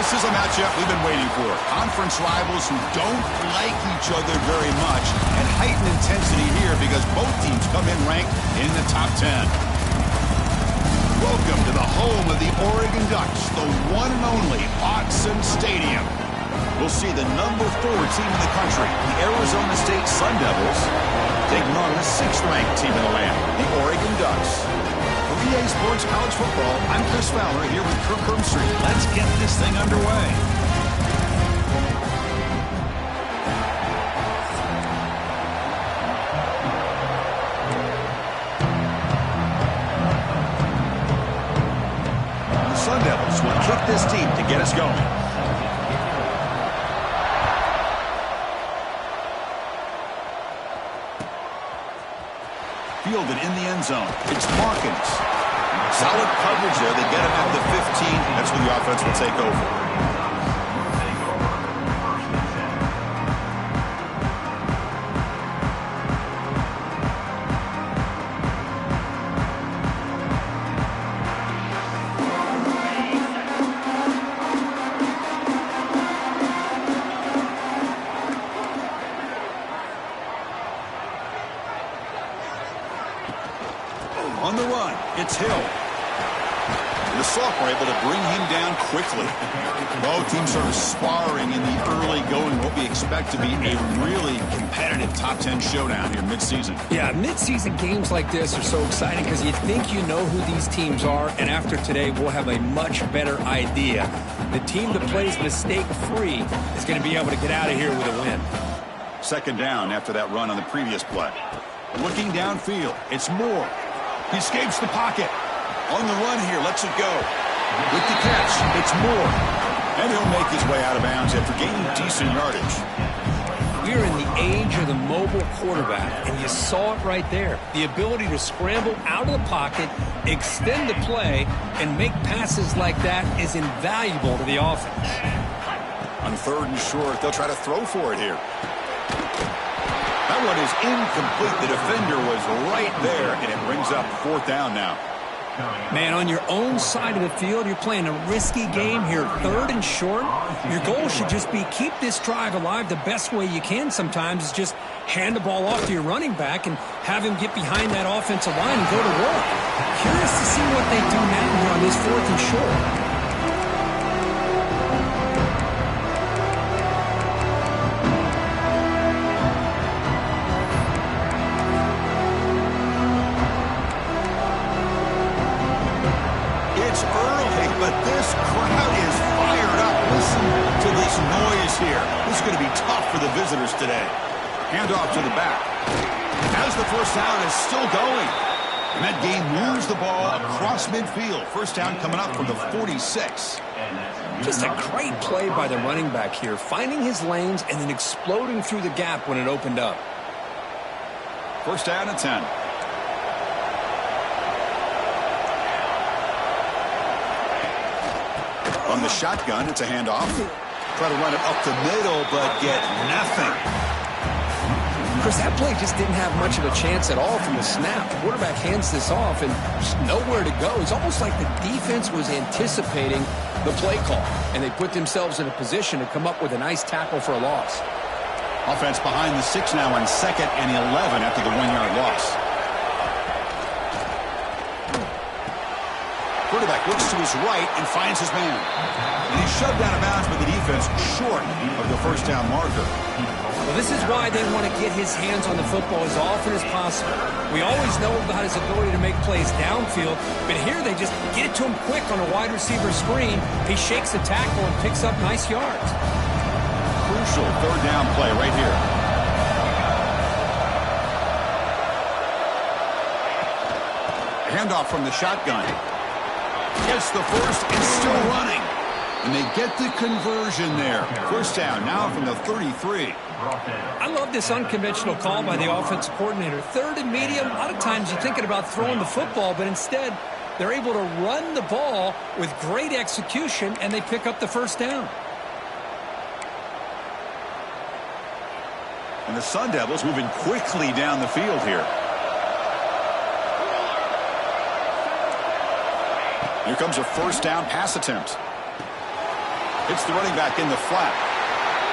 This is a matchup we've been waiting for. Conference rivals who don't like each other very much, and heightened intensity here because both teams come in ranked in the top 10. Welcome to the home of the Oregon Ducks, the one and only Autzen Stadium. We'll see the number 4 team in the country, the Arizona State Sun Devils, taking on the 6th-ranked team in the land, the Oregon Ducks. For EA Sports College Football, I'm Chris Fowler here with Kirk Herbstreit. Let's get this thing underway. The Sun Devils will kick this team to get us going. Fielded in the end zone. It's Markins. Solid coverage there. They get him at the 15. That's where the offense will take over. On the run, it's Hill. The sophomore able to bring him down quickly. Both teams sort of sparring in the early going. What we expect to be a really competitive top 10 showdown here mid-season. Yeah, mid-season games like this are so exciting because you think you know who these teams are, and after today we'll have a much better idea. The team that plays mistake-free is going to be able to get out of here with a win. Second down after that run on the previous play. Looking downfield, it's Moore. He escapes the pocket. On the run here, lets it go. With the catch, it's Moore. And he'll make his way out of bounds after gaining decent yardage. We're in the age of the mobile quarterback, and you saw it right there. The ability to scramble out of the pocket, extend the play, and make passes like that is invaluable to the offense. On 3rd and short, they'll try to throw for it here. That one is incomplete. The defender was right there, and it brings up 4th down now. Man, on your own side of the field, you're playing a risky game here. 3rd and short. Your goal should just be keep this drive alive the best way you can sometimes is just hand the ball off to your running back and have him get behind that offensive line and go to work. Curious to see what they do now here on this 4th and short. But this crowd is fired up. Listen to this noise here. This is going to be tough for the visitors today. Handoff to the back. As the first down is still going. And that game moves the ball across midfield. First down coming up from the 46. Just a great play by the running back here. Finding his lanes and then exploding through the gap when it opened up. First down and 10. On the shotgun, it's a handoff. Try to run it up the middle, but get nothing. Chris, that play just didn't have much of a chance at all from the snap. The quarterback hands this off and just nowhere to go. It's almost like the defense was anticipating the play call, and they put themselves in a position to come up with a nice tackle for a loss. Offense behind the 6 now on 2nd and 11 after the 1-yard loss. Quarterback looks to his right and finds his man. And he's shoved out of bounds by the defense short of the first down marker. Well, this is why they want to get his hands on the football as often as possible. We always know about his ability to make plays downfield, but here they just get it to him quick on a wide receiver screen. He shakes the tackle and picks up nice yards. Crucial 3rd down play right here. Handoff from the shotgun. Gets the first and still running. And they get the conversion there. First down now from the 33. I love this unconventional call by the offensive coordinator. 3rd and medium, a lot of times you're thinking about throwing the football, but instead they're able to run the ball with great execution, and they pick up the first down. And the Sun Devils moving quickly down the field here. Here comes a first down pass attempt. Hits the running back in the flat.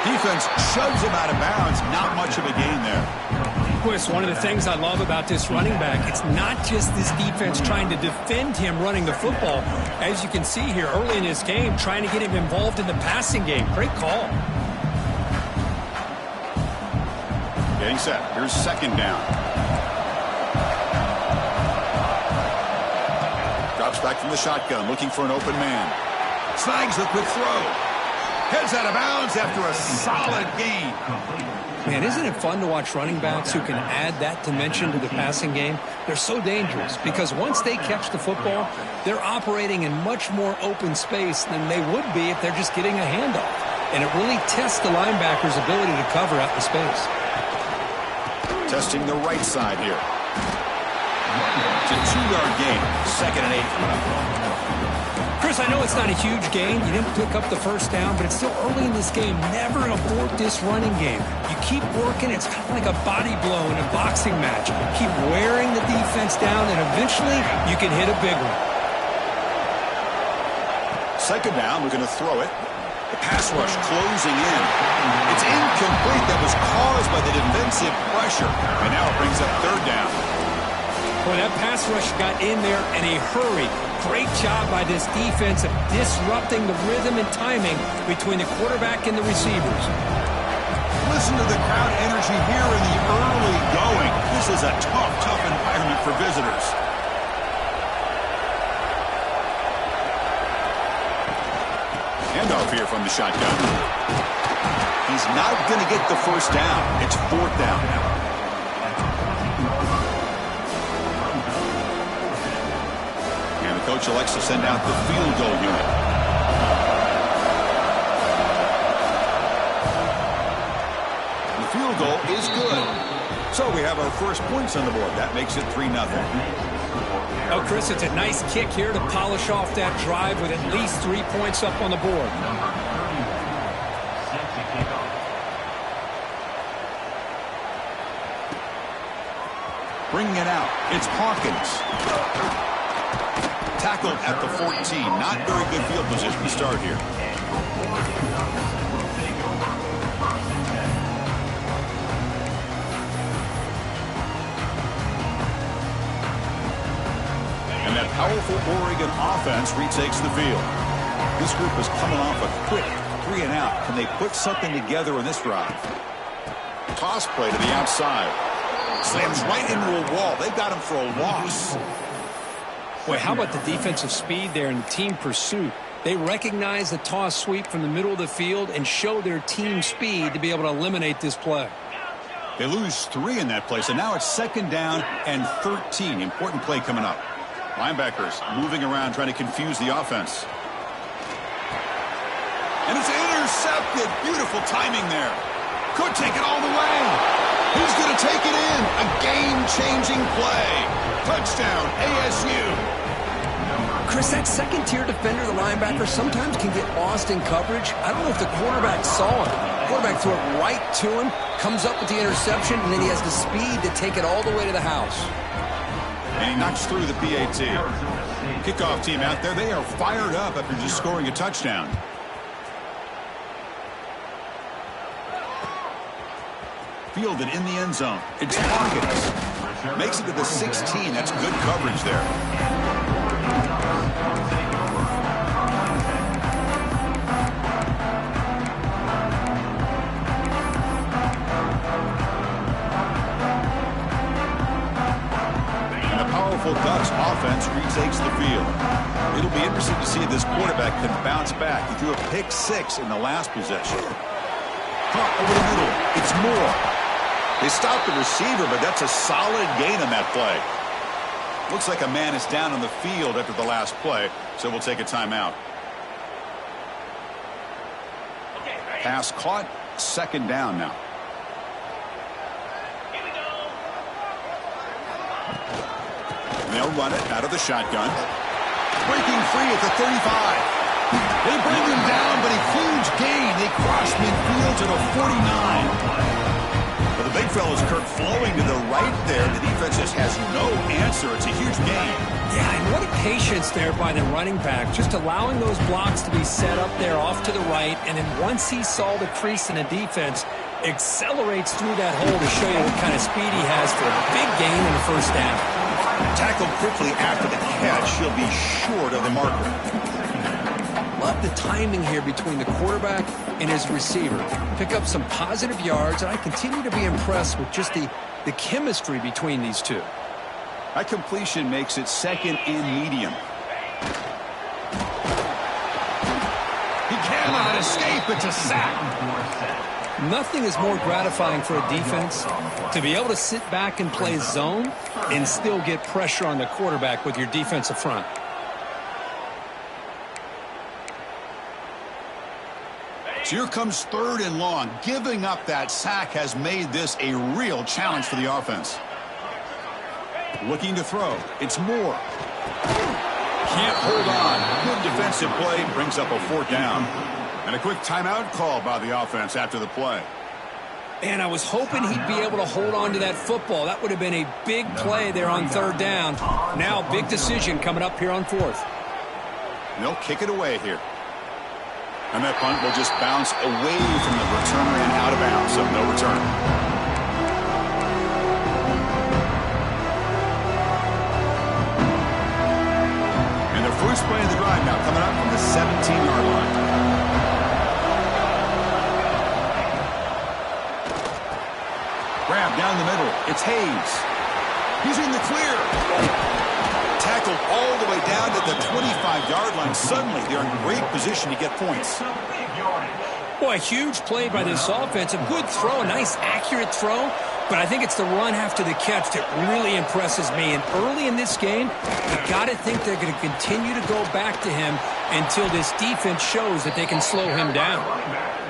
Defense shoves him out of bounds. Not much of a gain there. Chris, one of the things I love about this running back, it's not just this defense trying to defend him running the football. As you can see here early in this game, trying to get him involved in the passing game. Great call. Getting set. Here's second down. Drops back from the shotgun, looking for an open man. Snags the quick throw. Heads out of bounds after a solid gain. Man, isn't it fun to watch running backs who can add that dimension to the passing game? They're so dangerous because once they catch the football, they're operating in much more open space than they would be if they're just getting a handoff. And it really tests the linebacker's ability to cover out the space. Testing the right side here. It's a 2-yard gain. 2nd and 8. Chris, I know it's not a huge gain. You didn't pick up the first down, but it's still early in this game. Never abort this running game. You keep working. It's kind of like a body blow in a boxing match. Keep wearing the defense down, and eventually you can hit a big one. Second down, we're going to throw it. The pass rush closing in. It's incomplete. That was caused by the defensive pressure. And now it brings up third down. Boy, that pass rush got in there in a hurry. Great job by this defense of disrupting the rhythm and timing between the quarterback and the receivers. Listen to the crowd energy here in the early going. This is a tough environment for visitors. Handoff here from the shotgun. He's not going to get the first down. It's 4th down now. And the coach elects to send out the field goal unit. The field goal is good. So we have our first points on the board. That makes it 3-0. Oh, Chris, it's a nice kick here to polish off that drive with at least 3 points up on the board. Bringing it out. It's Hawkins. Tackled at the 14. Not very good field position to start here. And that powerful Oregon offense retakes the field. This group is coming off a quick 3 and out. Can they put something together in this drive? Toss play to the outside. Slams right into a wall. They got him for a loss. Boy, how about the defensive speed there and the team pursuit? They recognize the toss sweep from the middle of the field and show their team speed to be able to eliminate this play. They lose 3 in that play, so now it's 2nd down and 13. Important play coming up. Linebackers moving around, trying to confuse the offense. And it's intercepted. Beautiful timing there. Could take it all the way. He's going to take it in. A game-changing play. Touchdown, ASU. Chris, that second-tier defender, the linebacker, sometimes can get lost in coverage. I don't know if the quarterback saw him. The quarterback threw it right to him, comes up with the interception, and then he has the speed to take it all the way to the house. And he knocks through the PAT. Kickoff team out there, they are fired up after just scoring a touchdown. Fielded in the end zone. It's Hawkins. Makes it to the 16. That's good coverage there. Ducks offense retakes the field. It'll be interesting to see if this quarterback can bounce back. He threw a pick 6 in the last possession. Caught over the middle. It's Moore. They stopped the receiver, but that's a solid gain on that play. Looks like a man is down on the field after the last play, so we'll take a timeout. Pass caught. 2nd down now. They'll run it out of the shotgun. Breaking free at the 35. They bring him down, but a huge gain. They cross midfield to the 49. Well, the big fella's Kirk flowing to the right there. The defense just has no answer. It's a huge gain. Yeah, and what a patience there by the running back, just allowing those blocks to be set up there off to the right, and then once he saw the crease in the defense, accelerates through that hole to show you what kind of speed he has for a big gain in the first down. Tackled quickly after the catch. He'll be short of the marker. Love the timing here between the quarterback and his receiver. Pick up some positive yards, and I continue to be impressed with just the chemistry between these two. That completion makes it second and medium. He cannot escape. It's a sack. Nothing is more gratifying for a defense to be able to sit back and play zone and still get pressure on the quarterback with your defensive front. So here comes 3rd and long. Giving up that sack has made this a real challenge for the offense. Looking to throw. It's Moore. Can't hold on. Good defensive play. Brings up a 4th down. And a quick timeout call by the offense after the play. And I was hoping he'd be able to hold on to that football. That would have been a big play there on 3rd down. Now, big decision coming up here on 4th. They'll kick it away here. And that punt will just bounce away from the returner and out of bounds, so no return. And the first play of the drive now coming up from the 17-yard line. Grab down the middle. It's Hayes. He's in the clear. Tackled all the way down to the 25-yard line. Suddenly, they're in great position to get points. Boy, a huge play by this offense. A good throw, a nice, accurate throw. But I think it's the run after the catch that really impresses me. And early in this game, you've got to think they're going to continue to go back to him until this defense shows that they can slow him down.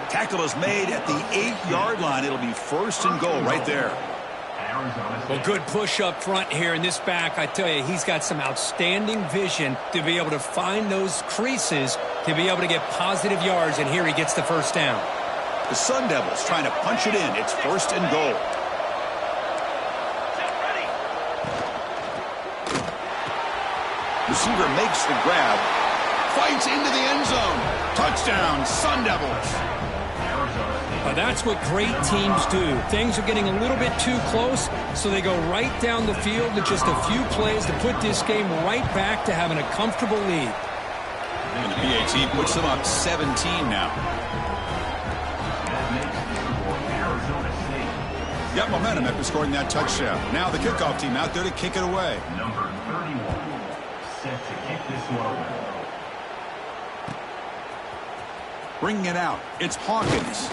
Tackle is made at the 8-yard line. It'll be 1st and goal right there. Well, good push up front here in this back. I tell you, he's got some outstanding vision to be able to find those creases to be able to get positive yards, and here he gets the 1st down. The Sun Devils trying to punch it in. It's 1st and goal. Receiver makes the grab. Fights into the end zone. Touchdown, Sun Devils. That's what great teams do. Things are getting a little bit too close, so they go right down the field with just a few plays to put this game right back to having a comfortable lead. And the PAT puts them up 17 now. Got momentum after scoring that touchdown. Now the kickoff team out there to kick it away. Number 31, set to kick this one away. Bringing it out. It's Hawkins.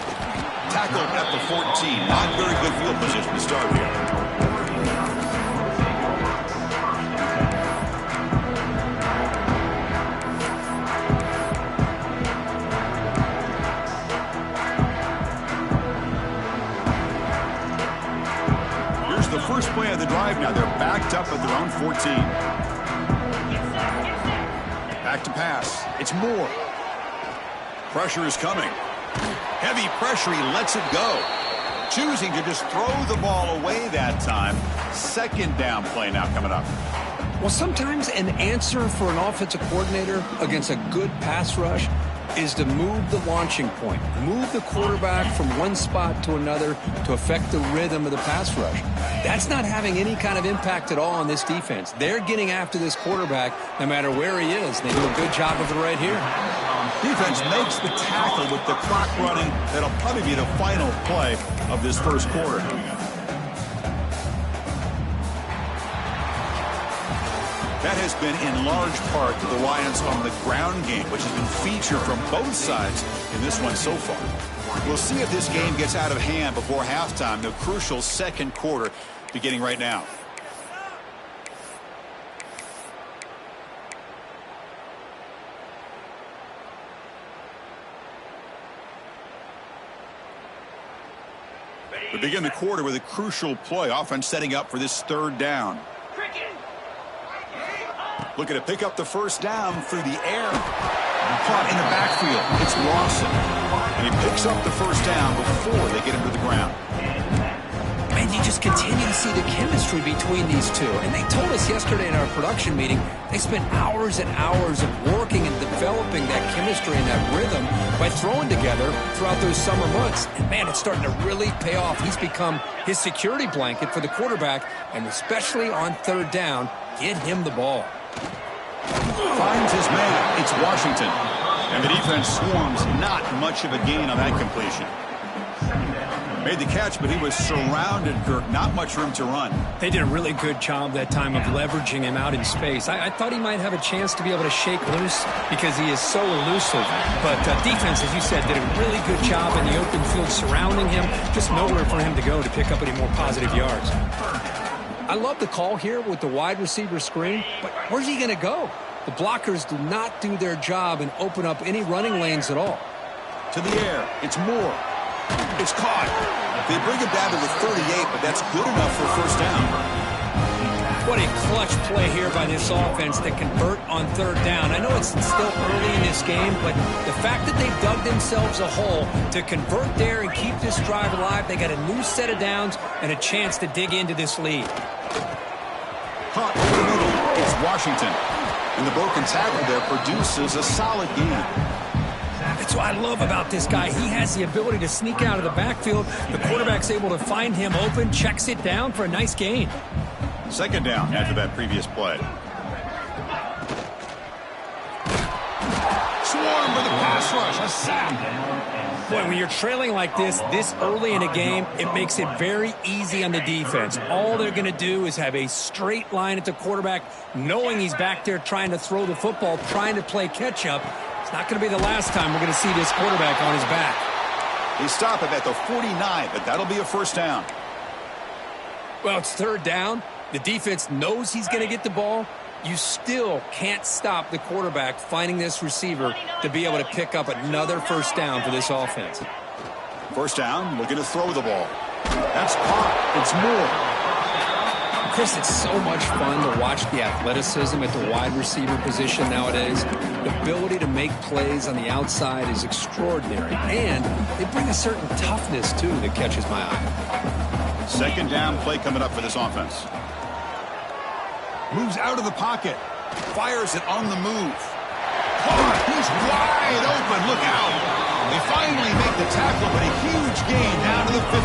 Tackled at the 14. Not very good field position to start here. Here's the first play of the drive now. They're backed up at their own 14. Back to pass. It's Moore. Pressure is coming. Heavy pressure. He lets it go. Choosing to just throw the ball away that time. 2nd down play now coming up. Well, sometimes an answer for an offensive coordinator against a good pass rush is to move the launching point. Move the quarterback from one spot to another to affect the rhythm of the pass rush. That's not having any kind of impact at all on this defense. They're getting after this quarterback no matter where he is. They do a good job of it right here. Defense makes the tackle with the clock running. That'll probably be the final play of this first quarter. That has been in large part the reliance on the ground game, which has been featured from both sides in this one so far. We'll see if this game gets out of hand before halftime, the crucial 2nd quarter beginning right now. We begin the quarter with a crucial play. Offense setting up for this 3rd down. Looking to pick up the 1st down through the air. Caught in the backfield. It's Lawson. And he picks up the 1st down before they get him to the ground. Man, you just continue to see the chemistry between these two. And they told us yesterday in our production meeting, they spent hours and hours of working and developing that chemistry and that rhythm by throwing together throughout those summer months. And, man, it's starting to really pay off. He's become his security blanket for the quarterback, and especially on third down, get him the ball. Finds his man. It's Washington. And the defense swarms. Not much of a gain on that completion. Made the catch, but he was surrounded, Kirk. Not much room to run. They did a really good job that time of leveraging him out in space. I thought he might have a chance to be able to shake loose because he is so elusive. But defense, as you said, did a really good job in the open field surrounding him. Just nowhere for him to go to pick up any more positive yards. I love the call here with the wide receiver screen, but where's he going to go? The blockers do not do their job and open up any running lanes at all. To the air. It's Moore. It's caught. They bring it down to the 38, but that's good enough for first down. What a clutch play here by this offense to convert on third down. I know it's still early in this game, but the fact that they've dug themselves a hole to convert there and keep this drive alive, they got a new set of downs and a chance to dig into this lead. Caught over the middle. It's Washington. And the broken tackle there produces a solid gain. That's what I love about this guy. He has the ability to sneak out of the backfield. The quarterback's able to find him open, checks it down for a nice gain. Second down after that previous play. Swarm with a pass rush. A sack. Boy, when you're trailing like this early in a game, it makes it very easy on the defense. All they're going to do is have a straight line at the quarterback, knowing he's back there trying to throw the football, trying to play catch-up. It's not going to be the last time we're going to see this quarterback on his back. They stop him at the 49, but that'll be a first down. Well, it's third down. The defense knows he's going to get the ball. You still can't stop the quarterback finding this receiver to be able to pick up another first down for this offense. First down, looking to throw the ball. That's caught. It's Moore. Chris, it's so much fun to watch the athleticism at the wide receiver position nowadays. The ability to make plays on the outside is extraordinary, and they bring a certain toughness, too, that catches my eye. Second down play coming up for this offense. Moves out of the pocket. Fires it on the move. Caught. He's wide open. Look out. They finally make the tackle, but a huge gain down to the 15.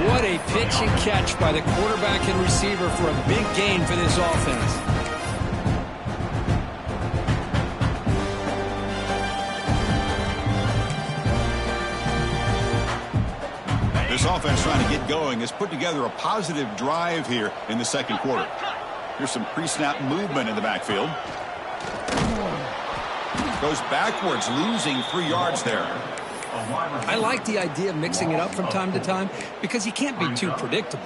What a pitch and catch by the quarterback and receiver for a big gain for this offense. This offense trying to get going has put together a positive drive here in the second quarter. Here's some pre-snap movement in the backfield. Goes backwards, losing 3 yards there. I like the idea of mixing it up from time to time because you can't be too predictable.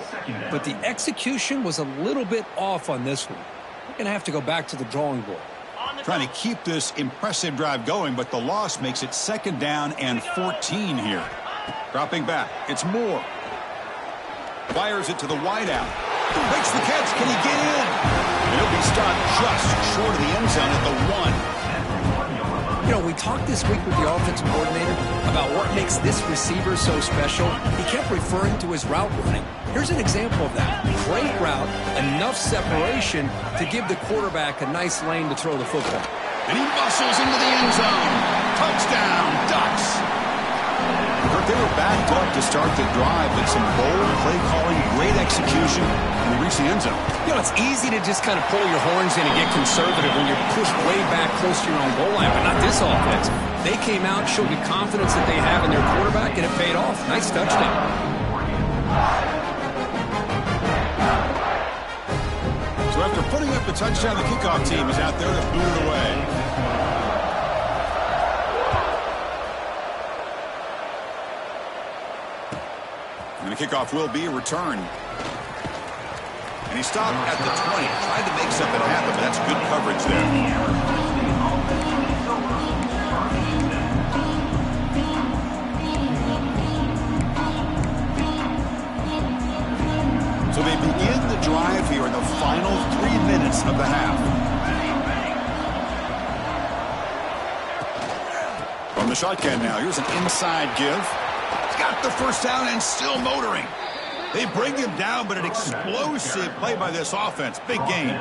But the execution was a little bit off on this one. We're going to have to go back to the drawing board. Trying to keep this impressive drive going, but the loss makes it second down and 14 here. Dropping back, it's Moore. Fires it to the wideout. Makes the catch. Can he get in? He'll be stopped just short of the end zone at the 1. You know, we talked this week with the offensive coordinator about what makes this receiver so special. He kept referring to his route running. Here's an example of that. Great route, enough separation to give the quarterback a nice lane to throw the football. And he muscles into the end zone. Touchdown, Ducks. They were backed up to start the drive, but some bold play calling, great execution, and they reach the end zone. You know, it's easy to just kind of pull your horns in and get conservative when you're pushed way back close to your own goal line, but not this offense. They came out, showed the confidence that they have in their quarterback, and it paid off. Nice touchdown. So after putting up the touchdown, the kickoff team is out there to boot it away. And the kickoff will be a return. And he stopped at the 20. Tried to make something happen, but that's good coverage there. So they begin the drive here in the final 3 minutes of the half. From the shotgun now, here's an inside give. He's got the first down and still motoring. They bring him down, but an explosive play by this offense. Big game.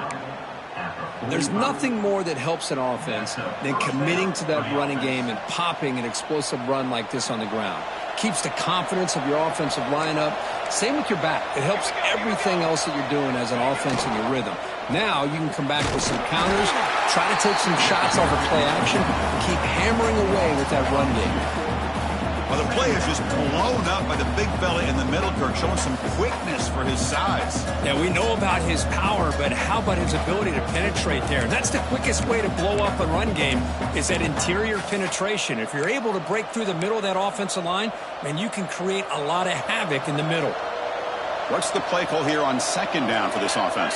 There's nothing more that helps an offense than committing to that running game and popping an explosive run like this on the ground. Keeps the confidence of your offensive line up. Same with your back. It helps everything else that you're doing as an offense in your rhythm. Now you can come back with some counters, try to take some shots off of play action, keep hammering away with that run game. Well, the play is just blown up by the big fella in the middle, Kirk, showing some quickness for his size. Yeah, we know about his power, but how about his ability to penetrate there? And that's the quickest way to blow up a run game is that interior penetration. If you're able to break through the middle of that offensive line, man, you can create a lot of havoc in the middle. What's the play call here on second down for this offense?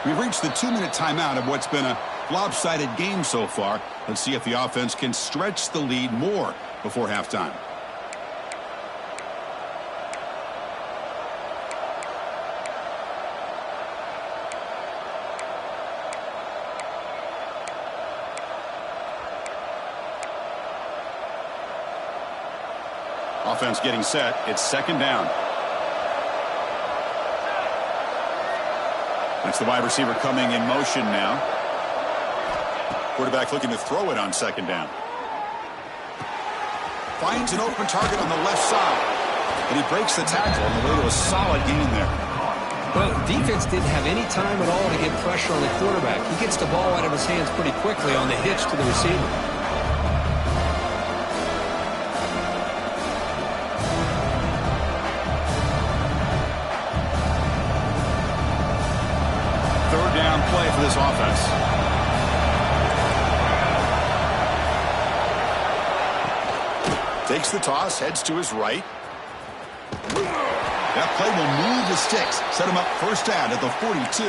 We've reached the 2-minute timeout of what's been a lopsided game so far. Let's see if the offense can stretch the lead more before halftime. Offense getting set. It's second down. That's the wide receiver coming in motion now. Quarterback looking to throw it on second down. Finds an open target on the left side. And he breaks the tackle on the way to a solid gain there. Well, defense didn't have any time at all to get pressure on the quarterback. He gets the ball out of his hands pretty quickly on the hitch to the receiver. Play for this offense. Takes the toss, heads to his right. That play will move the sticks, set him up first down at the 42.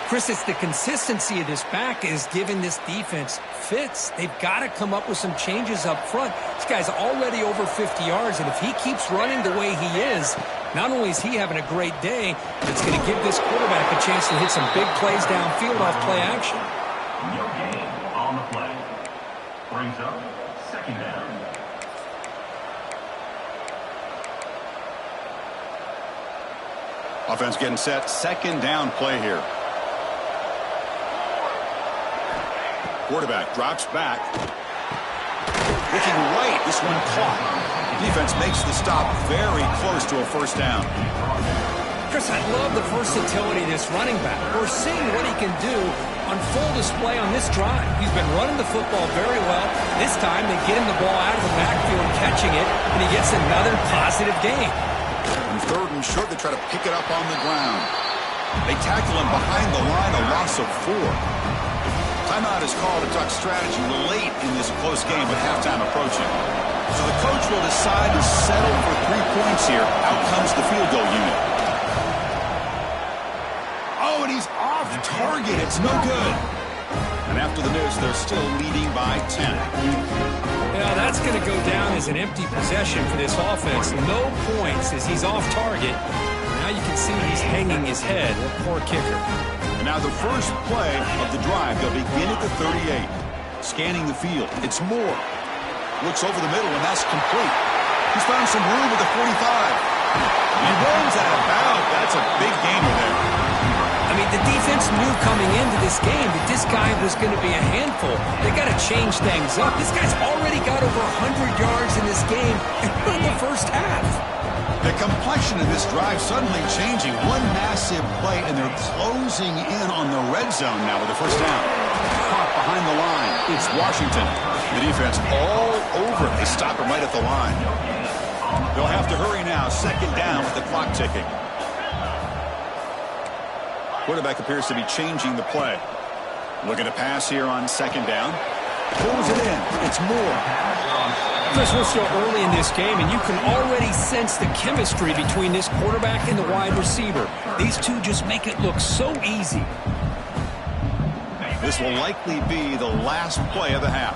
Chris, it's the consistency of this back is giving this defense fits. They've got to come up with some changes up front. This guy's already over 50 yards, and if he keeps running the way he is, not only is he having a great day, but it's going to give this quarterback a chance to hit some big plays downfield off play action. No gain on the play. Brings up second down. Offense getting set. Second down play here. Quarterback drops back. Looking right. This one caught. Defense makes the stop very close to a first down. Chris, I love the versatility of this running back. We're seeing what he can do on full display on this drive. He's been running the football very well. This time they get him the ball out of the backfield, catching it, and he gets another positive gain. On third and short, they try to pick it up on the ground. They tackle him behind the line, a loss of 4. Timeout is called to talk strategy late in this close game with halftime approaching. So the coach will decide to settle for 3 points here. Out comes the field goal unit. Oh, and he's off target. It's no good. And after the news, they're still leading by 10. Yeah, that's going to go down as an empty possession for this offense. No points as he's off target. Now you can see he's hanging his head. Poor kicker. And now the first play of the drive. They'll begin at the 38. Scanning the field. It's Moore. Looks over the middle, and that's complete. He's found some room at the 45. He runs out of bounds. That's a big gainer there. I mean, the defense knew coming into this game that this guy was going to be a handful. They got to change things up. This guy's already got over 100 yards in this game in the first half. The complexion of this drive suddenly changing. One massive play, and they're closing in on the red zone now with the first down. Caught behind the line. It's Washington. The defense all over it. They stop him right at the line. They'll have to hurry now. Second down with the clock ticking. Quarterback appears to be changing the play. Looking to pass here on second down. Pulls it in. It's Moore. Chris, we're still early in this game, and you can already sense the chemistry between this quarterback and the wide receiver. These two just make it look so easy. This will likely be the last play of the half.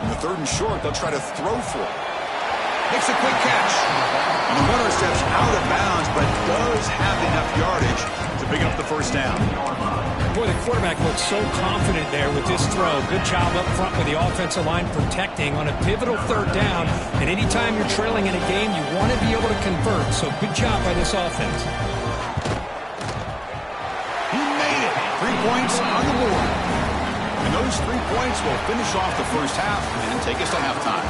In the third and short, they'll try to throw for it. Makes a quick catch. And the runner steps out of bounds, but does have enough yardage to pick up the first down. Boy, the quarterback looks so confident there with this throw. Good job up front with the offensive line protecting on a pivotal third down. And anytime you're trailing in a game, you want to be able to convert. So good job by this offense. He made it. 3 points on the board. And those 3 points will finish off the first half and take us to halftime.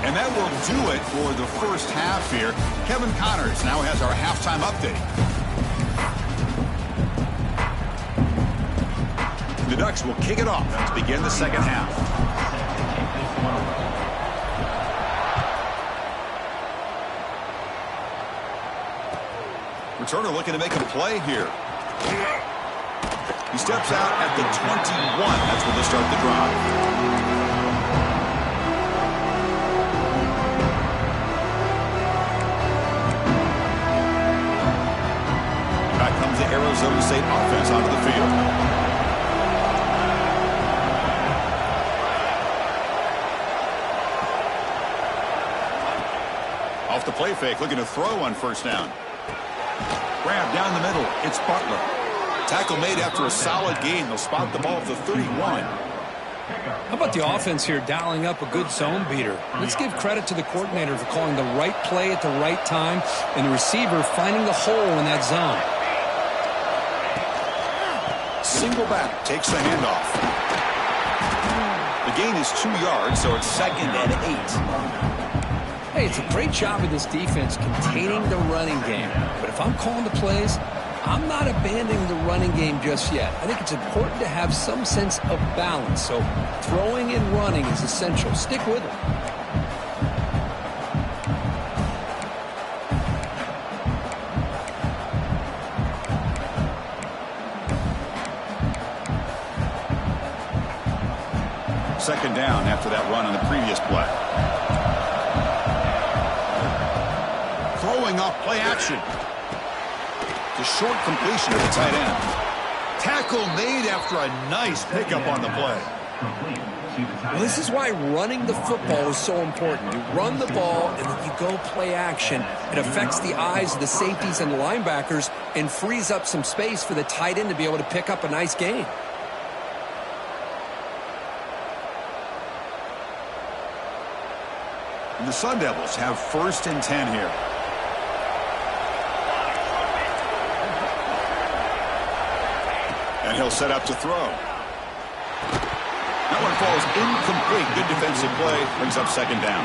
And that will do it for the first half here. Kevin Connors now has our halftime update. The Ducks will kick it off to begin the second half. Returner looking to make a play here. He steps out at the 21. That's where they'll start the drive. Back comes the Arizona State offense onto the field. Off the play fake, looking to throw on first down. Grab down the middle. It's Butler. Tackle made after a solid gain. They'll spot the ball at the 31. How about the offense here dialing up a good zone beater? Let's give credit to the coordinator for calling the right play at the right time and the receiver finding the hole in that zone. Single back takes the handoff. The gain is 2 yards, so it's 2nd and 8. Hey, it's a great job of this defense containing the running game. But if I'm calling the plays, I'm not abandoning the running game just yet. I think it's important to have some sense of balance. So throwing and running is essential. Stick with it. Second down after that run on the previous play. Throwing off play action. The short completion to the tight end. Tackle made after a nice pickup on the play. Well, this is why running the football is so important. You run the ball and then you go play action. It affects the eyes of the safeties and the linebackers and frees up some space for the tight end to be able to pick up a nice gain. And the Sun Devils have 1st and 10 here. And he'll set up to throw. That one falls incomplete. Good defensive play. Brings up 2nd down.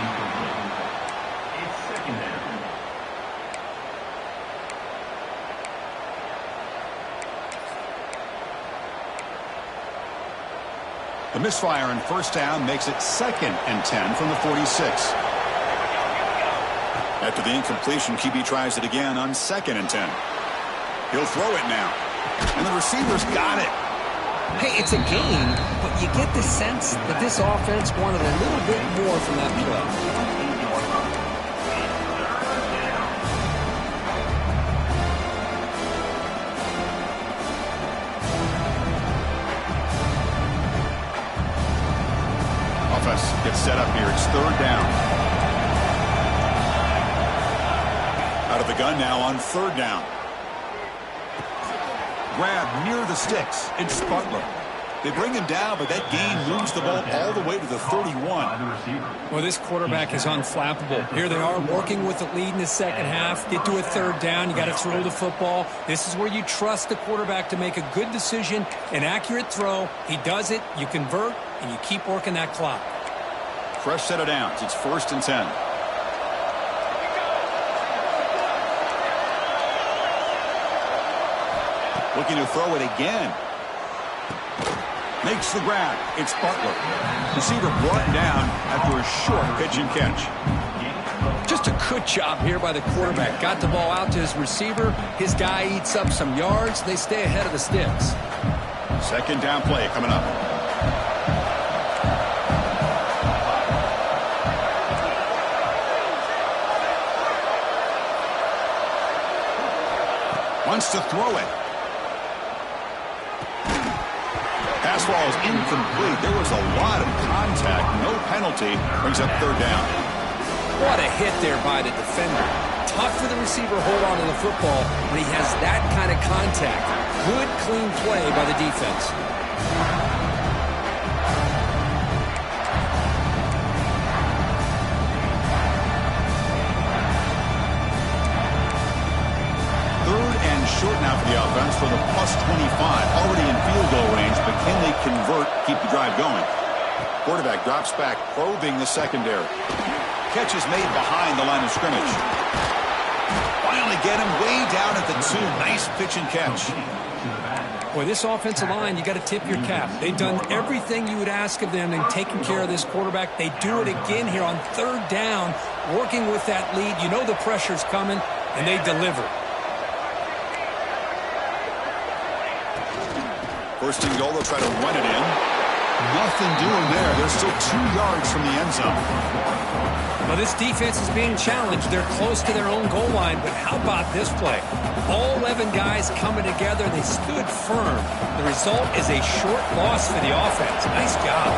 The misfire on first down makes it 2nd and 10 from the 46. After the incompletion, QB tries it again on 2nd and 10. He'll throw it now. And the receiver's got it. Hey, it's a gain, but you get the sense that this offense wanted a little bit more from that play. Offense gets set up here. It's 3rd down. Out of the gun now on 3rd down. Grab near the sticks. It's Butler. They bring him down, but that gain moves the ball all the way to the 31. Well, this quarterback is unflappable. Here they are working with the lead in the second half. Get to a 3rd down. You got to throw the football. This is where you trust the quarterback to make a good decision, an accurate throw. He does it. You convert, and you keep working that clock. Fresh set of downs. It's 1st and 10. Looking to throw it again. Makes the grab. It's Butler. Receiver brought down after a short pitch and catch. Just a good job here by the quarterback. Got the ball out to his receiver. His guy eats up some yards. They stay ahead of the sticks. 2nd down play coming up. Wants to throw it. Pass ball is incomplete. There was a lot of contact. No penalty. Brings up 3rd down. What a hit there by the defender. Tough for the receiver to hold on to the football when he has that kind of contact. Good, clean play by the defense. Third and short now for the offense for the +25. Already in field goal range, but can they convert, keep the drive going? Quarterback drops back, probing the secondary. Catch is made behind the line of scrimmage. Finally get him way down at the 2. Nice pitch and catch. Boy, this offensive line, you got to tip your cap. They've done everything you would ask of them in taking care of this quarterback. They do it again here on third down, working with that lead. You know the pressure's coming, and they deliver. First and goal, they'll try to run it in. Nothing doing there. They're still 2 yards from the end zone. Well, this defense is being challenged. They're close to their own goal line, but how about this play? All 11 guys coming together. They stood firm. The result is a short loss for the offense. Nice job.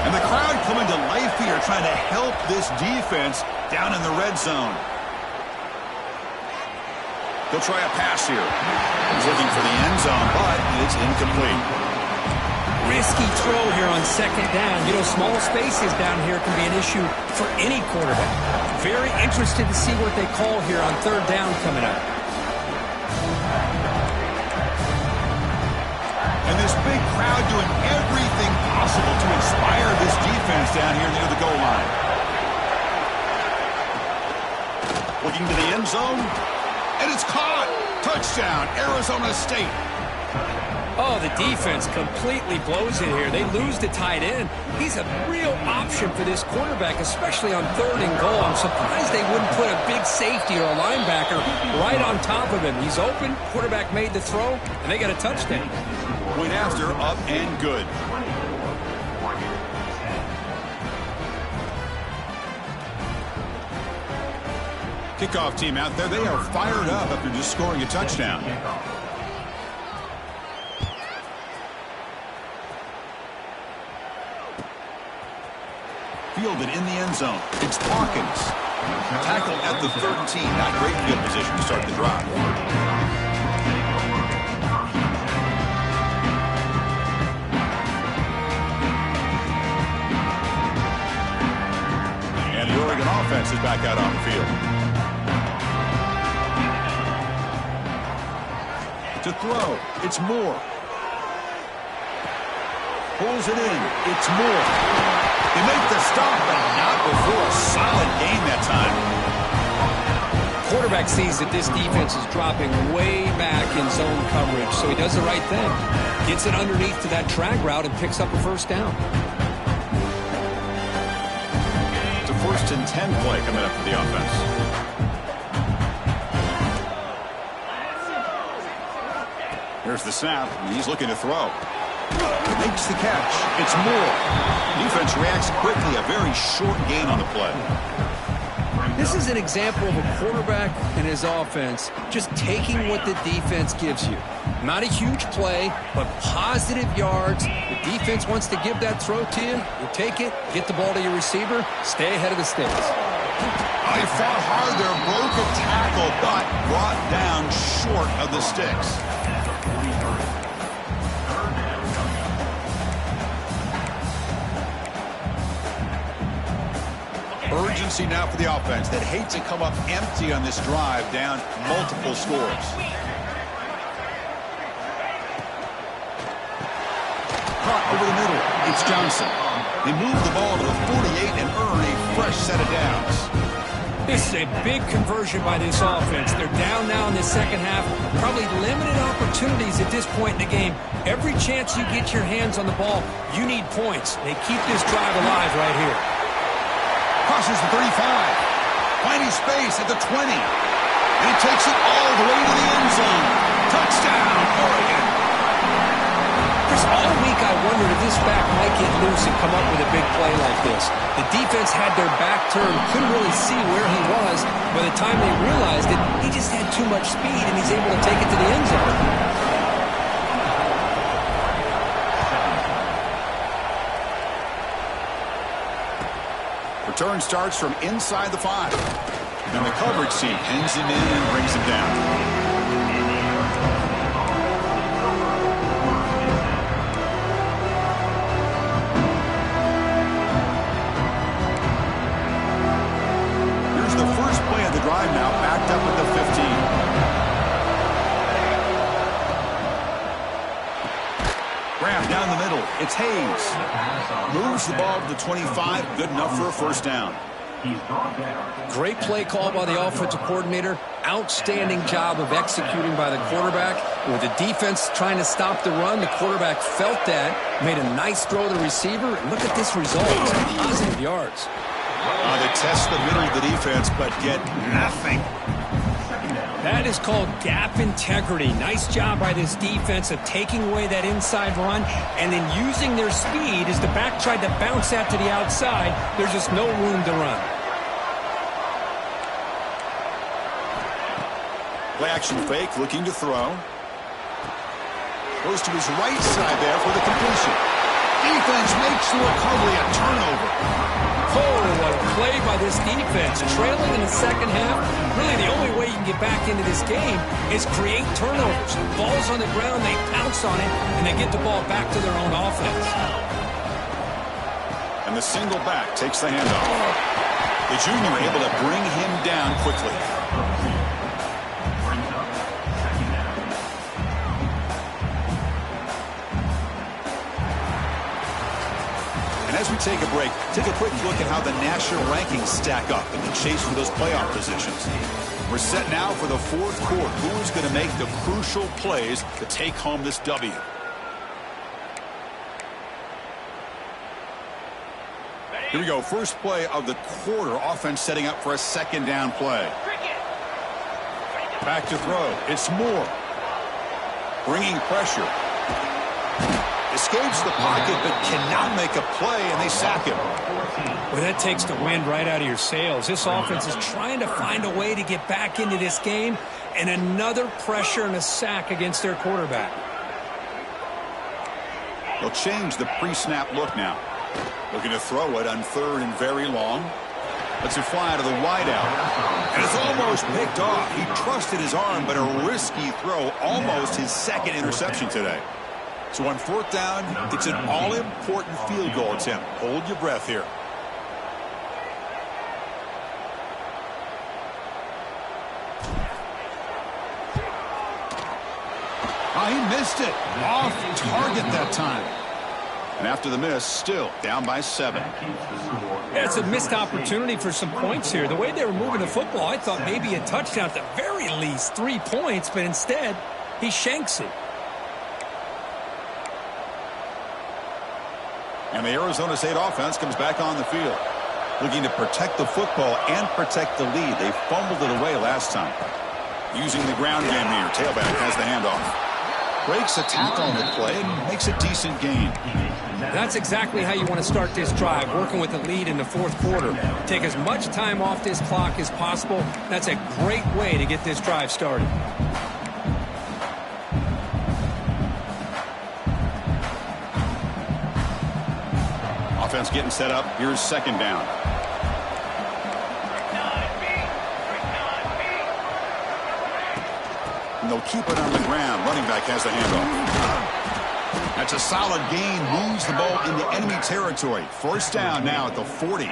And the crowd coming to life here, trying to help this defense down in the red zone. They'll try a pass here. He's looking for the end zone, but it's incomplete. Risky throw here on second down. You know, small spaces down here can be an issue for any quarterback. Very interested to see what they call here on third down coming up. And this big crowd doing everything possible to inspire this defense down here near the goal line. Looking to the end zone, and it's caught. Touchdown, Arizona State. Oh, the defense completely blows it here. They lose the tight end. He's a real option for this quarterback, especially on third and goal. I'm surprised they wouldn't put a big safety or a linebacker right on top of him. He's open. Quarterback made the throw, and they got a touchdown. Point after, up and good. Kickoff team out there. They are fired up after just scoring a touchdown. Fielded in the end zone. It's Hawkins. Tackle at the 13. Not great field position to start the drive. And the Oregon offense is back out on the field. To throw, it's Moore. Pulls it in, it's Moore. They make the stop, but not before a solid game that time. Quarterback sees that this defense is dropping way back in zone coverage, so he does the right thing. Gets it underneath to that drag route and picks up a first down. It's a 1st and 10 play coming up for the offense. Here's the snap, and he's looking to throw. Makes the catch. It's Moore. Defense reacts quickly. A very short gain on the play. This is an example of a quarterback and his offense just taking what the defense gives you. Not a huge play, but positive yards. The defense wants to give that throw to you. You take it, get the ball to your receiver, stay ahead of the sticks. They fought hard there, broke a tackle, but brought down short of the sticks. Urgency now for the offense that hates to come up empty on this drive, down multiple scores. Caught over the middle. It's Johnson. They move the ball to the 48 and earn a fresh set of downs. This is a big conversion by this offense. They're down now in the second half. Probably limited opportunities at this point in the game. Every chance you get your hands on the ball, you need points. They keep this drive alive right here. Crosses the 35. Finding space at the 20. And he takes it all the way to the end zone. Touchdown, Oregon. Chris, all week I wondered if this back might get loose and come up with a big play like this. The defense had their back turned, couldn't really see where he was. By the time they realized it, he just had too much speed, and he's able to take it to the end zone. Return starts from inside the 5. And the coverage team pins him in and brings him down. Drive now, backed up at the 15. Graham down the middle. It's Hayes. Moves the ball to the 25. Good enough for a first down. Great play call by the offensive coordinator. Outstanding job of executing by the quarterback. With the defense trying to stop the run, the quarterback felt that, made a nice throw to the receiver, and look at this result. It's positive yards. They test the middle of the defense, but get nothing. That is called gap integrity. Nice job by this defense of taking away that inside run and then using their speed as the back tried to bounce that to the outside. There's just no room to run. Play action fake, looking to throw. Goes to his right side there for the completion. Defense makes the recovery, a turnover. Oh, what a play by this defense. Trailing in the second half, really the only way you can get back into this game is create turnovers. Ball's on the ground, they pounce on it, and they get the ball back to their own offense. And the single back takes the handoff. The junior able to bring him down quickly. As we take a break, take a quick look at how the national rankings stack up in the chase for those playoff positions. We're set now for the fourth quarter. Who is going to make the crucial plays to take home this W? Here we go. First play of the quarter. Offense setting up for a second down play. Back to throw. It's Moore. Bringing pressure. Escapes the pocket, but cannot make a play, and they sack him. Well, that takes the wind right out of your sails. This offense is trying to find a way to get back into this game, and another pressure and a sack against their quarterback. They'll change the pre-snap look now. Looking to throw it on third and very long. Lets it fly to the wideout. And it's almost picked off. He trusted his arm, but a risky throw. Almost his second interception today. So on fourth down, it's an all-important field goal attempt. Hold your breath here. He missed it. Off target that time. And after the miss, still down by 7. Yeah, it's a missed opportunity for some points here. The way they were moving the football, I thought maybe a touchdown, at the very least 3 points, but instead, he shanks it. And the Arizona State offense comes back on the field, looking to protect the football and protect the lead. They fumbled it away last time. Using the ground game here, tailback has the handoff. Breaks a tackle on the play and makes a decent gain. That's exactly how you want to start this drive, working with the lead in the fourth quarter. Take as much time off this clock as possible. That's a great way to get this drive started. Offense getting set up. Here's second down. And they'll keep it on the ground. Running back has the handoff. That's a solid gain. Moves the ball into enemy territory. First down now at the 40.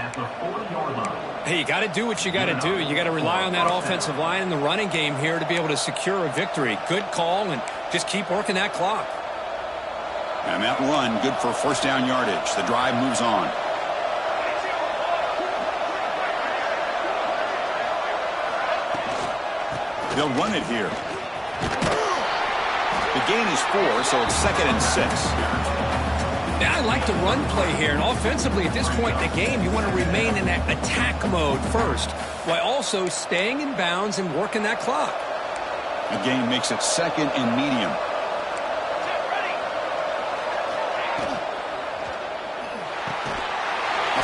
Hey, you got to do what you got to do. You got to rely on that offensive line in the running game here to be able to secure a victory. Good call, and just keep working that clock. And that run, good for first down yardage. The drive moves on. They'll run it here. The gain is 4, so it's 2nd and 6. Yeah, I like the run play here. And offensively, at this point in the game, you want to remain in that attack mode first, while also staying in bounds and working that clock. The gain makes it 2nd and medium.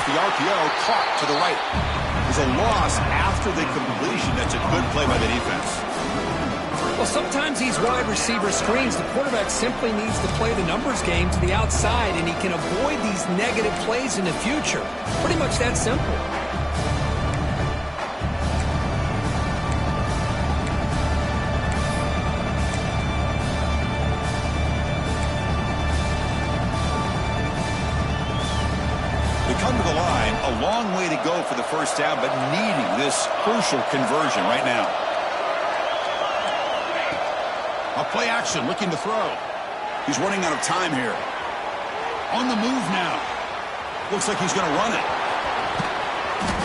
The RPO caught to the right. There's a loss after the completion. That's a good play by the defense. Well, sometimes these wide receiver screens, the quarterback simply needs to play the numbers game to the outside, and he can avoid these negative plays in the future. Pretty much that simple. long way to go for the first down, but needing this crucial conversion right now. A play action, looking to throw. He's running out of time here. On the move now. Looks like he's going to run it.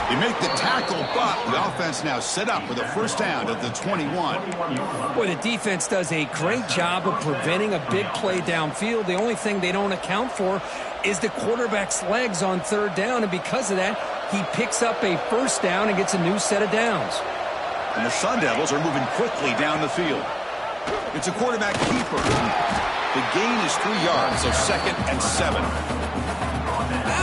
They make the tackle, but the offense now set up with a first down at the 21. Boy, the defense does a great job of preventing a big play downfield. The only thing they don't account for is the quarterback's legs on third down, and because of that, he picks up a first down and gets a new set of downs. And the Sun Devils are moving quickly down the field. It's a quarterback keeper. The gain is 3 yards, so 2nd and 7.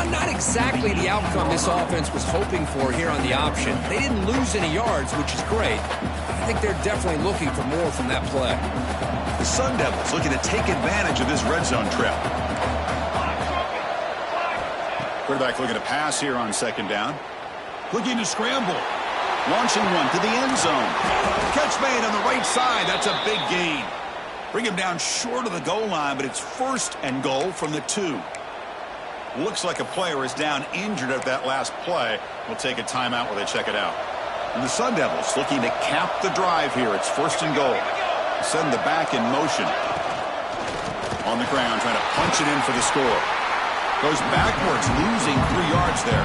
Not exactly the outcome this offense was hoping for here on the option. They didn't lose any yards, which is great. I think they're definitely looking for more from that play. The Sun Devils looking to take advantage of this red zone trip. Quarterback looking to pass here on 2nd down. Looking to scramble. Launching one to the end zone. Catch made on the right side. That's a big gain. Bring him down short of the goal line, but it's 1st and goal from the 2. Looks like a player is down injured at that last play. We'll take a timeout while they check it out. And the Sun Devils looking to cap the drive here. It's 1st and goal. Send the back in motion. On the ground, trying to punch it in for the score. Goes backwards, losing 3 yards there.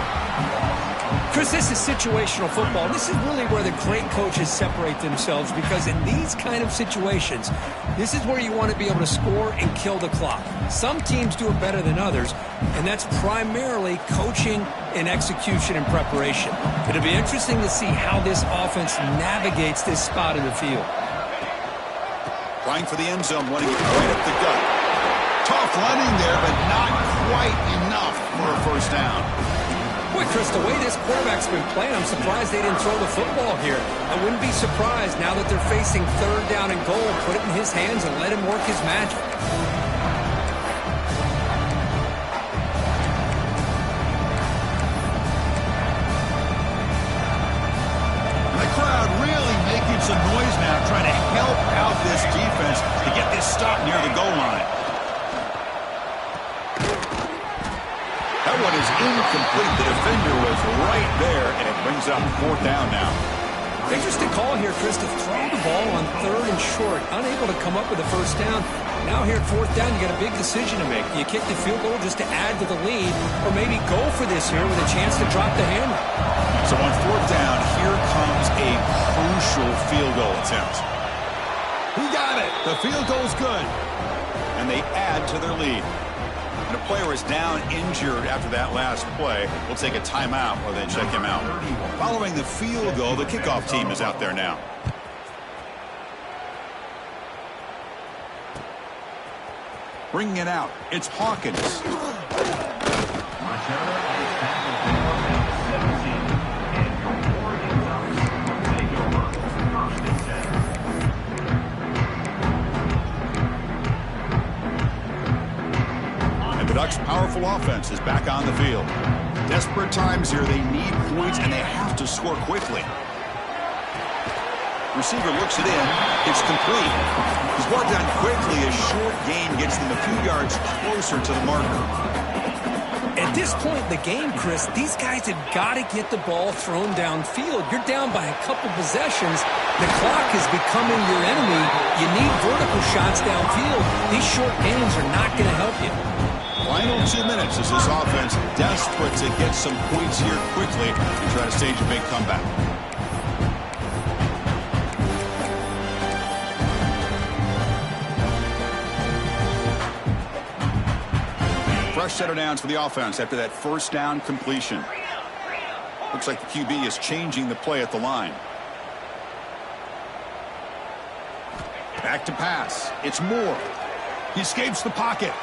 Chris, this is situational football. This is really where the great coaches separate themselves, because in these kind of situations, this is where you want to be able to score and kill the clock. Some teams do it better than others, and that's primarily coaching and execution and preparation. It'll be interesting to see how this offense navigates this spot in the field. Trying for the end zone, running it right up the gut. Tough running there, but not quite enough for a first down. Boy, Chris, the way this quarterback's been playing, I'm surprised they didn't throw the football here. I wouldn't be surprised now that they're facing 3rd down and goal. Put it in his hands and let him work his magic. The crowd really making some noise now, trying to help out this defense to get this stop near the goal line. That one is incomplete. The defender was right there, and it brings up 4th down now. Interesting call here, Chris, to throw the ball on 3rd and short. Unable to come up with a first down. Now here at 4th down, you got a big decision to make. Do you kick the field goal just to add to the lead, or maybe go for this here with a chance to drop the hammer? So on 4th down, here comes a crucial field goal attempt. He got it. The field goal's good. And they add to their lead. And a player is down injured after that last play. We'll take a timeout while they check him out. Following the field goal, the kickoff team is out there now. Bringing it out, it's Hawkins. The Ducks' powerful offense is back on the field. Desperate times here. They need points, and they have to score quickly. Receiver looks it in. It's complete. He's brought down quickly. A short gain gets them a few yards closer to the marker. At this point in the game, Chris, these guys have got to get the ball thrown downfield. You're down by a couple possessions. The clock is becoming your enemy. You need vertical shots downfield. These short gains are not going to help you. Final 2 minutes as this offense desperate to get some points here quickly and try to stage a big comeback. Fresh set of downs for the offense after that first down completion. Looks like the QB is changing the play at the line. Back to pass. It's Moore. He escapes the pocket.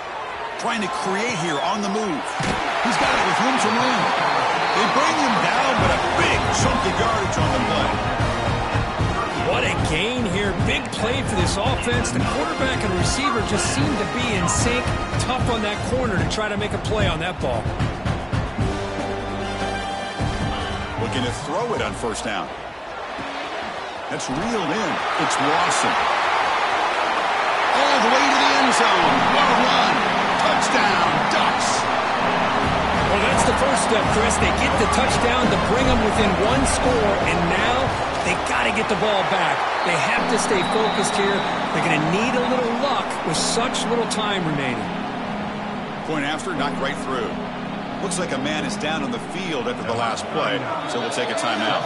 Trying to create here on the move. He's got it with room to run. They bring him down, but a big chunk of yardage on the play. What a gain here. Big play for this offense. The quarterback and receiver just seem to be in sync. Tough on that corner to try to make a play on that ball. Looking to throw it on first down. That's reeled in. It's Lawson. All the way to the end zone. What a run. Touchdown, Ducks. Well, that's the first step, Chris. They get the touchdown to bring them within one score, and now they got to get the ball back. They have to stay focused here. They're going to need a little luck with such little time remaining. Point after, knocked right through. Looks like a man is down on the field after the last play, so we'll take a timeout.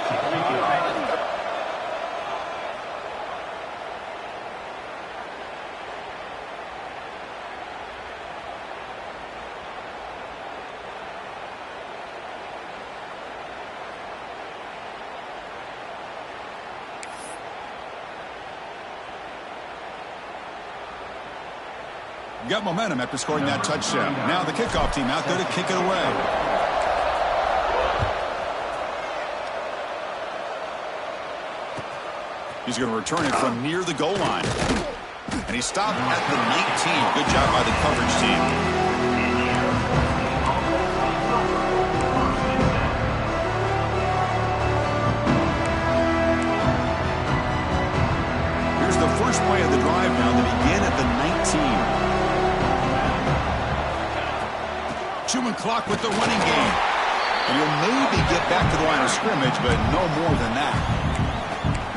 Got momentum after scoring that touchdown. Now the kickoff team out there to kick it away. He's going to return it from near the goal line. And he stopped at the 19. Good job by the coverage team. Here's the first play of the drive now. They begin at the 19. Chewing clock with the running game. And he'll maybe get back to the line of scrimmage, but no more than that.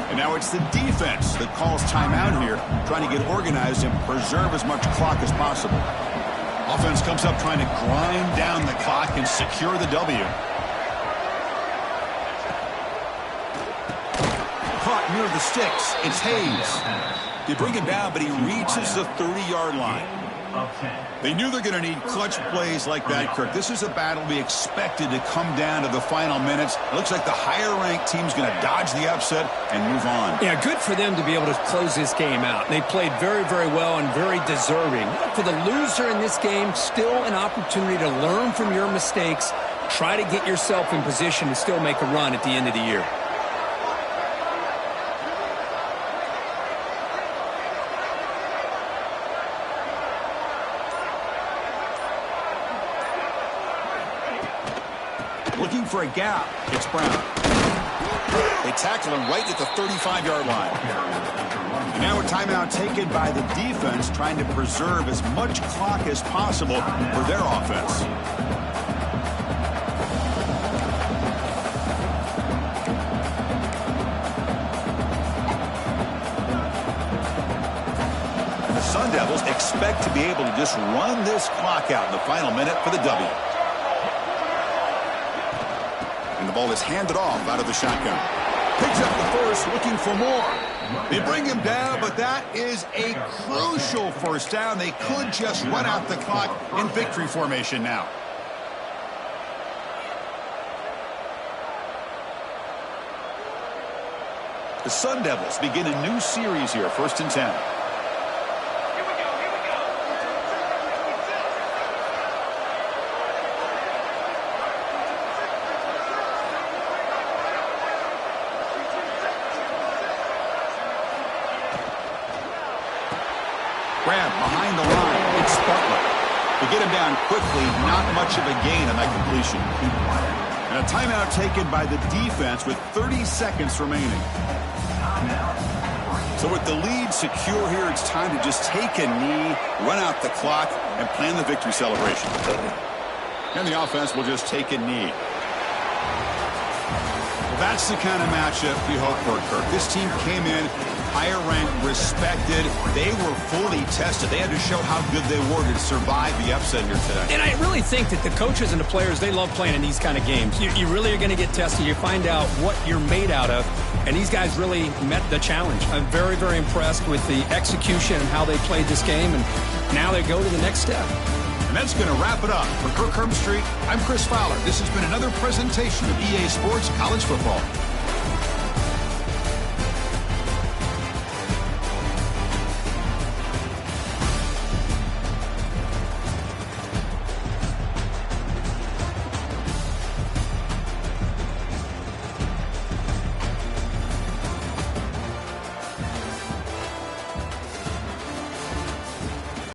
And now it's the defense that calls timeout here, trying to get organized and preserve as much clock as possible. Offense comes up trying to grind down the clock and secure the W. Caught near the sticks. It's Hayes. They bring him down, but he reaches the 30-yard line. They knew they're going to need clutch plays like that, Kirk. This is a battle we expected to come down to the final minutes. It looks like the higher-ranked team's going to dodge the upset and move on. Yeah, good for them to be able to close this game out. They played very, very well and very deserving. For the loser in this game, still an opportunity to learn from your mistakes. Try to get yourself in position to still make a run at the end of the year. Looking for a gap. It's Brown. They tackle him right at the 35-yard line. And now a timeout taken by the defense, trying to preserve as much clock as possible for their offense. And the Sun Devils expect to be able to just run this clock out in the final minute for the W. And the ball is handed off out of the shotgun. Picks up the first, looking for more. They bring him down, but that is a crucial first down. They could just run out the clock in victory formation now. The Sun Devils begin a new series here, 1st and 10. Grab behind the line. It's Butler. To get him down quickly, not much of a gain on that completion. And a timeout taken by the defense with 30 seconds remaining. So with the lead secure here, it's time to just take a knee, run out the clock, and plan the victory celebration. And the offense will just take a knee. Well, that's the kind of matchup we hope for, Kirk. This team came in higher ranked, respected. They were fully tested. They had to show how good they were to survive the upset here today. And I really think that the coaches and the players, they love playing in these kind of games. You really are going to get tested. You find out what you're made out of. And these guys really met the challenge. I'm very, very impressed with the execution and how they played this game. And now they go to the next step. And that's going to wrap it up. For Kirk Herbstreit, I'm Chris Fowler. This has been another presentation of EA Sports College Football.